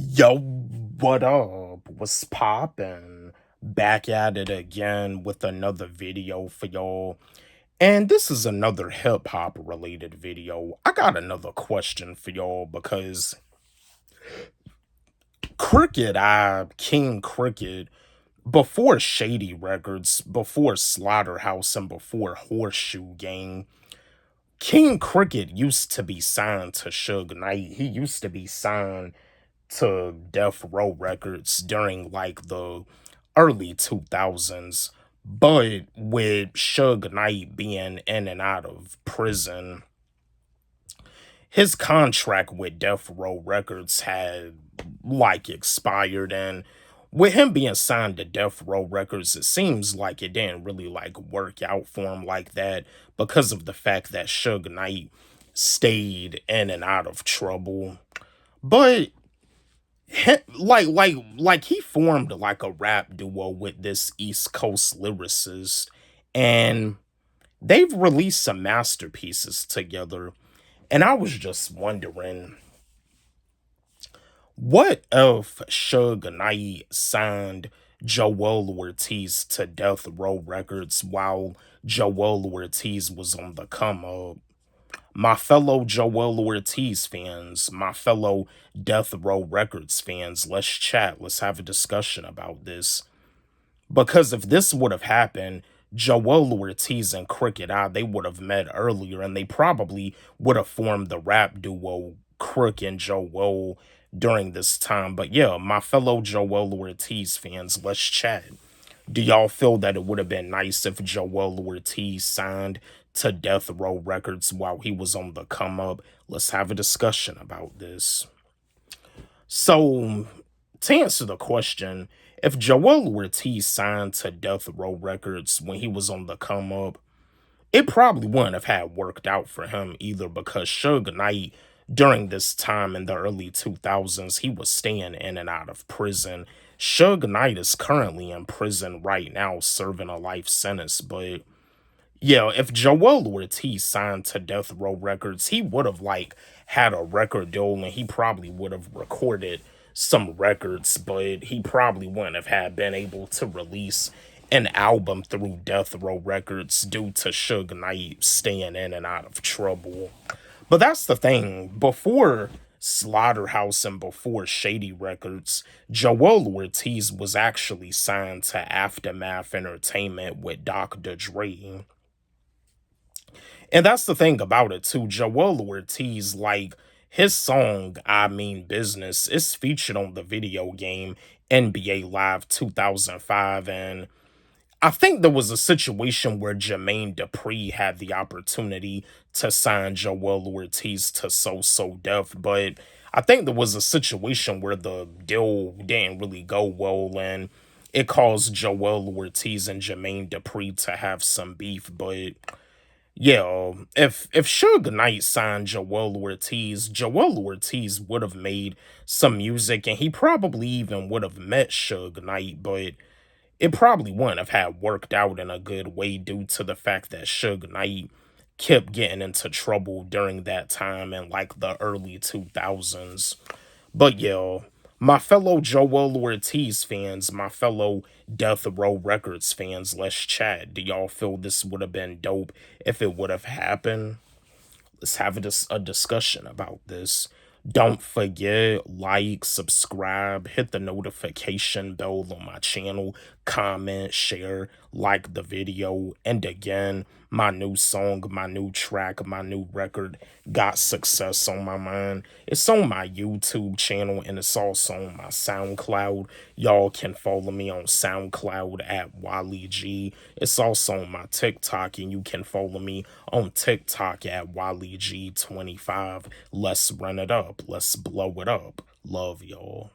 Yo, what up? What's poppin'? Back at it again with another video for y'all. And this is another hip hop related video. I got another question for y'all because King Cricket, before Shady Records, before Slaughterhouse, and before Horseshoe Gang, King Cricket used to be signed to Suge Knight. He used to be signed to Death Row Records during like the early 2000s. But with Suge Knight being in and out of prison, his contract with Death Row Records had like expired, and with him being signed to Death Row Records, it seems like it didn't really like work out for him like that because of the fact that Suge Knight stayed in and out of trouble. But like he formed like a rap duo with this East Coast lyricist, and they've released some masterpieces together. And I was just wondering, what if Suge Knight signed Joell Ortiz to Death Row Records while Joell Ortiz was on the come up? My fellow Joell Ortiz fans, my fellow Death Row Records fans, let's chat. Let's have a discussion about this. Because if this would have happened, Joell Ortiz and Cricket Eye, they would have met earlier and they probably would have formed the rap duo Crook and Joell during this time. But yeah, my fellow Joell Ortiz fans, let's chat. Do y'all feel that it would have been nice if Joell Ortiz signed to Death Row Records while he was on the come up? Let's have a discussion about this. So, to answer the question, if Joell Ortiz signed to Death Row Records when he was on the come up, it probably wouldn't have had worked out for him either, because Suge Knight, during this time in the early 2000s, he was staying in and out of prison. Suge Knight is currently in prison right now serving a life sentence, but yeah, if Joell Ortiz signed to Death Row Records, he would have like had a record deal and he probably would have recorded some records, but he probably wouldn't have had been able to release an album through Death Row Records due to Suge Knight staying in and out of trouble. But that's the thing. Before Slaughterhouse and before Shady Records, Joell Ortiz was actually signed to Aftermath Entertainment with Dr. Dre. And that's the thing about it too. Joell Ortiz, like his song "I Mean Business" is featured on the video game NBA Live 2005, and I think there was a situation where Jermaine Dupri had the opportunity to sign Joell Ortiz to So Def, but I think there was a situation where the deal didn't really go well, and it caused Joell Ortiz and Jermaine Dupri to have some beef. But yeah, if Suge Knight signed Joell Ortiz would have made some music, and he probably even would have met Suge Knight, but it probably wouldn't have had worked out in a good way due to the fact that Suge Knight kept getting into trouble during that time in like the early 2000s. But yeah, my fellow Joell Ortiz fans, my fellow Death Row Records fans, let's chat. Do y'all feel this would have been dope if it would have happened? Let's have a discussion about this. Don't forget, like, subscribe, hit the notification bell on my channel, comment, share, like the video. And again, my new song, my new track, my new record got success on my mind. It's on my YouTube channel and it's also on my SoundCloud. Y'all can follow me on SoundCloud at Wally G. It's also on my TikTok, and you can follow me on TikTok at Wally G 25. Let's run it up. Let's blow it up. Love y'all.